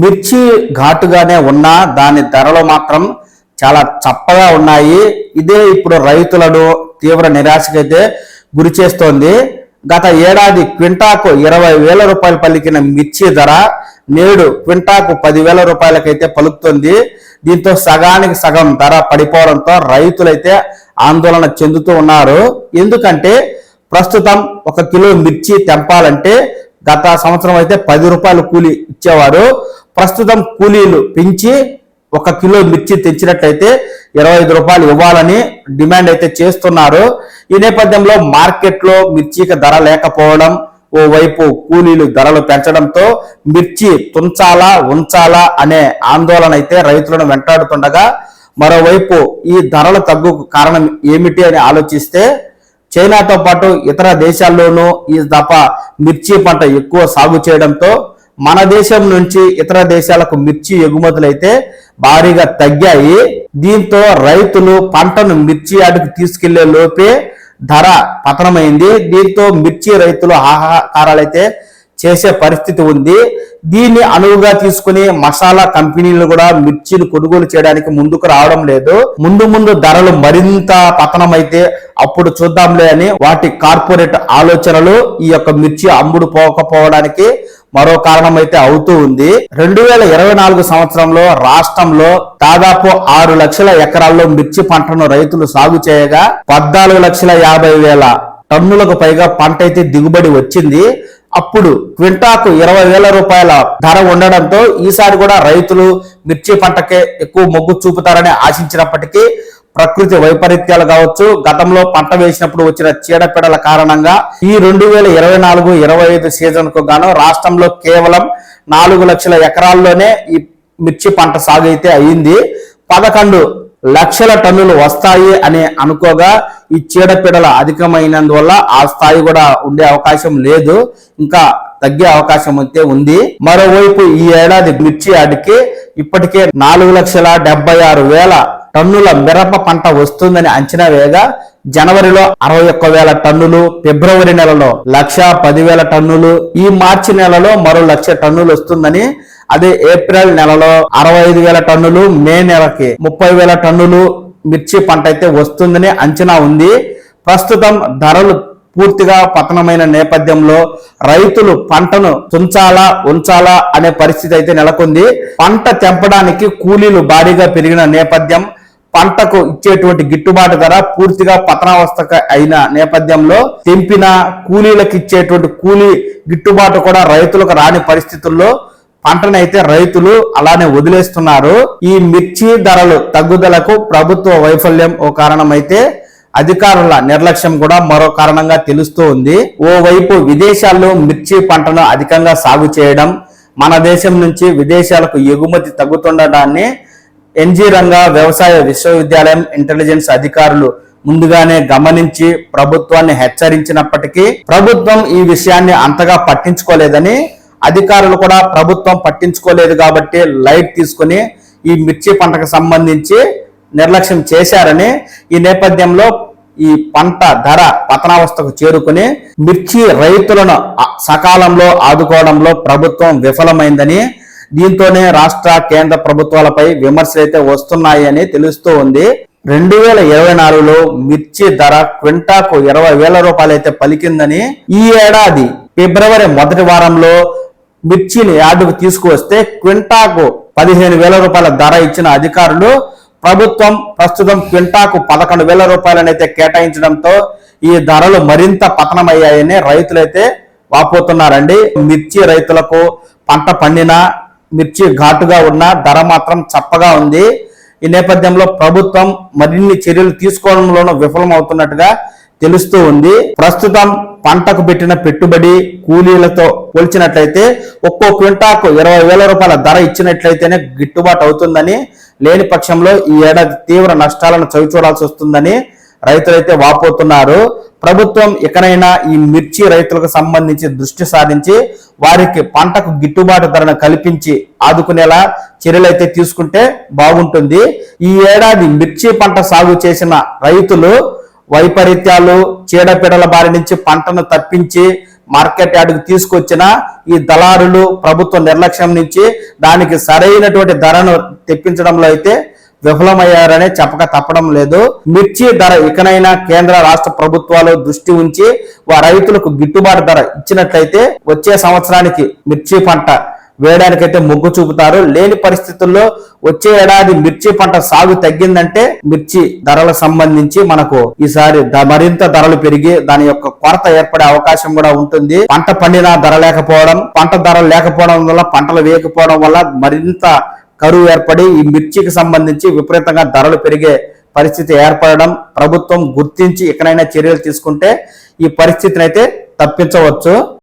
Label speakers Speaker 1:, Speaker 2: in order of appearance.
Speaker 1: మిర్చి ఘాటుగానే ఉన్నా దాని ధరలు మాత్రం చాలా చప్పగా ఉన్నాయి. ఇదే ఇప్పుడు రైతులను తీవ్ర నిరాశకైతే గురి చేస్తోంది. గత ఏడాది క్వింటాకు 20,000 రూపాయలు పలికిన మిర్చి ధర నేడు క్వింటాకు 10,000 రూపాయలకైతే పలుకుతుంది. దీంతో సగానికి సగం ధర పడిపోవడంతో రైతులైతే ఆందోళన చెందుతూ ఉన్నారు. ఎందుకంటే ప్రస్తుతం 1 కిలో మిర్చి తెంపాలంటే గత సంవత్సరం అయితే 10 రూపాయలు కూలీ ఇచ్చేవారు. ప్రస్తుతం కూలీలు పెంచి 1 కిలో మిర్చి తెచ్చినట్లయితే 25 రూపాయలు ఇవ్వాలని డిమాండ్ అయితే చేస్తున్నారు. ఈ నేపథ్యంలో మార్కెట్లో మిర్చికి ధర లేకపోవడం, ఓవైపు కూలీలు ధరలు పెంచడంతో మిర్చి తుంచాలా ఉంచాలా అనే ఆందోళన అయితే రైతులను వెంటాడుతుండగా, మరోవైపు ఈ ధరల తగ్గుకు కారణం ఏమిటి అని ఆలోచిస్తే చైనాతో పాటు ఇతర దేశాల్లోనూ ఈ దఫా మిర్చి పంట ఎక్కువ సాగు చేయడంతో మన దేశం నుంచి ఇతర దేశాలకు మిర్చి ఎగుమతులు అయితే భారీగా తగ్గాయి. దీంతో రైతులు పంటను మిర్చి యార్డుకు తీసుకెళ్లే లోపే ధర పతనమైంది. దీంతో మిర్చి రైతులు హాహాకారాలైతే చేసే పరిస్థితి ఉంది. దీన్ని అనువుగా తీసుకుని మసాలా కంపెనీలు కూడా మిర్చిని కొనుగోలు చేయడానికి ముందుకు రావడం లేదు. ముందు ధరలు మరింత పతనమైతే అప్పుడు చూద్దాంలే అని వాటి కార్పొరేట్ ఆలోచనలు ఈ యొక్క మిర్చి అమ్ముడు పోకపోవడానికి మరో కారణం అయితే అవుతూ ఉంది. 2024 సంవత్సరంలో రాష్ట్రంలో దాదాపు 6 లక్షల ఎకరాల్లో మిర్చి పంటను రైతులు సాగు చేయగా 14,50,000 టన్నులకు పైగా పంట అయితే దిగుబడి వచ్చింది. అప్పుడు క్వింటాకు 20,000 రూపాయల ధర ఉండడంతో ఈసారి కూడా రైతులు మిర్చి పంటకే ఎక్కువ మొగ్గు చూపుతారని ఆశించినప్పటికీ ప్రకృతి వైపరీత్యాలు కావచ్చు, గతంలో పంట వేసినప్పుడు వచ్చిన చీడపీడల కారణంగా ఈ 2024-25 సీజన్ కు గాను రాష్ట్రంలో కేవలం 4 లక్షల ఎకరాల్లోనే ఈ మిర్చి పంట సాగు అయితే అయింది. 11 లక్షల టన్నులు వస్తాయి అని అనుకోగా ఈ చీడపీడల అధికమైనందువల్ల ఆ స్థాయి కూడా ఉండే అవకాశం లేదు, ఇంకా తగ్గే అవకాశం అయితే ఉంది. మరోవైపు ఈ ఏడాది మిర్చి యార్డుకి ఇప్పటికే 4,76,000 టన్నుల మిరప పంట వస్తుందని అంచనా వేయగా జనవరిలో 61,000 టన్నులు, ఫిబ్రవరి నెలలో 1,10,000 టన్నులు, ఈ మార్చి నెలలో మరో 1,00,000 టన్నులు వస్తుందని, అదే ఏప్రిల్ నెలలో 65,000 టన్నులు, మే నెలకి 30,000 టన్నులు మిర్చి పంట అయితే వస్తుందని అంచనా ఉంది. ప్రస్తుతం ధరలు పూర్తిగా పతనమైన నేపథ్యంలో రైతులు పంటను తుంచాలా ఉంచాలా అనే పరిస్థితి అయితే నెలకొంది. పంట తెంపడానికి కూలీలు భారీగా పెరిగిన నేపథ్యం, పంటకు ఇచ్చేటువంటి గిట్టుబాటు ధర పూర్తిగా పతనావస్థ అయిన నేపథ్యంలో తెంపిన కూలీలకు ఇచ్చేటువంటి కూలీ గిట్టుబాటు కూడా రైతులకు రాని పరిస్థితుల్లో పంటనైతే రైతులు అలానే వదిలేస్తున్నారు. ఈ మిర్చి ధరలు తగ్గుదలకు ప్రభుత్వ వైఫల్యం ఓ కారణమైతే అధికారుల నిర్లక్ష్యం కూడా మరో కారణంగా తెలుస్తూ ఉంది. ఓవైపు విదేశాల్లో మిర్చి పంటను అధికంగా సాగు చేయడం, మన దేశం నుంచి విదేశాలకు ఎగుమతి తగ్గుతుండడాన్ని ఎన్జీ రంగా వ్యవసాయ విశ్వవిద్యాలయం ఇంటెలిజెన్స్ అధికారులు ముందుగానే గమనించి ప్రభుత్వాన్ని హెచ్చరించినప్పటికీ ప్రభుత్వం ఈ విషయాన్ని అంతగా పట్టించుకోలేదని, అధికారులు కూడా ప్రభుత్వం పట్టించుకోలేదు కాబట్టి లైట్ తీసుకుని ఈ మిర్చి పంటకు సంబంధించి నిర్లక్ష్యం చేశారని, ఈ నేపథ్యంలో ఈ పంట ధర పతనావస్థకు చేరుకుని మిర్చి రైతులను సకాలంలో ఆదుకోవడంలో ప్రభుత్వం విఫలమైందని, దీంతోనే రాష్ట్ర కేంద్ర ప్రభుత్వాలపై విమర్శలు అయితే వస్తున్నాయి అని తెలుస్తూ ఉంది. 2024లో మిర్చి ధర క్వింటాకు 20,000 రూపాయలు అయితే పలికిందని, ఈ ఏడాది ఫిబ్రవరి మొదటి వారంలో మిర్చిని యార్డుకు తీసుకువస్తే క్వింటాకు 15,000 రూపాయల ధర ఇచ్చిన అధికారులు ప్రభుత్వం ప్రస్తుతం క్వింటాకు 11,000 రూపాయలనైతే కేటాయించడంతో ఈ ధరలు మరింత పతనమయ్యాయని రైతులైతే వాపోతున్నారండి. మిర్చి రైతులకు పంట పండినా మిర్చి ఘాటుగా ఉన్న ధర మాత్రం చప్పగా ఉంది. ఈ నేపథ్యంలో ప్రభుత్వం మరిన్ని చర్యలు తీసుకోవడంలోనూ విఫలమవుతున్నట్టుగా తెలుస్తూ ఉంది. ప్రస్తుతం పంటకు పెట్టిన పెట్టుబడి కూలీలతో పోల్చినట్లయితే ఒక్కో క్వింటాకు 20,000 రూపాయల ధర ఇచ్చినట్లయితేనే గిట్టుబాటు అవుతుందని, లేని పక్షంలో ఈ ఏడాది తీవ్ర నష్టాలను చవిచూడాల్సి వస్తుందని రైతులైతే వాపోతున్నారు. ప్రభుత్వం ఇకనైనా ఈ మిర్చి రైతులకు సంబంధించి దృష్టి సారించి వారికి పంటకు గిట్టుబాటు ధరను కల్పించి ఆదుకునేలా చర్యలైతే తీసుకుంటే బాగుంటుంది. ఈ ఏడాది మిర్చి పంట సాగు చేసిన రైతులు వైపరీత్యాలు, చీడపీడల బారి నుంచి పంటను తప్పించి మార్కెట్ యార్డుకు తీసుకొచ్చిన ఈ దళారులు ప్రభుత్వ నిర్లక్ష్యం నుంచి దానికి సరైనటువంటి ధరను తెప్పించడంలో అయితే విఫలమయ్యారనే చెప్పక తప్పడం లేదు. మిర్చి ధర ఇకనైనా కేంద్ర రాష్ట్ర ప్రభుత్వాలు దృష్టి ఉంచి రైతులకు గిట్టుబాటు ధర ఇచ్చినట్లయితే వచ్చే సంవత్సరానికి మిర్చి పంట వేయడానికైతే మొగ్గు చూపుతారు. లేని పరిస్థితుల్లో వచ్చే ఏడాది మిర్చి పంట సాగు తగ్గిందంటే మిర్చి ధరలకు సంబంధించి మనకు ఈసారి మరింత ధరలు పెరిగి దాని యొక్క కొరత ఏర్పడే అవకాశం కూడా ఉంటుంది. పంట పండిన ధర లేకపోవడం, పంట ధర లేకపోవడం వల్ల పంటలు వేయకపోవడం వల్ల మరింత కరువు ఏర్పడి ఈ మిర్చికి సంబంధించి విపరీతంగా ధరలు పెరిగే పరిస్థితి ఏర్పడడం ప్రభుత్వం గుర్తించి ఎక్కడైనా చర్యలు తీసుకుంటే ఈ పరిస్థితిని అయితే తప్పించవచ్చు.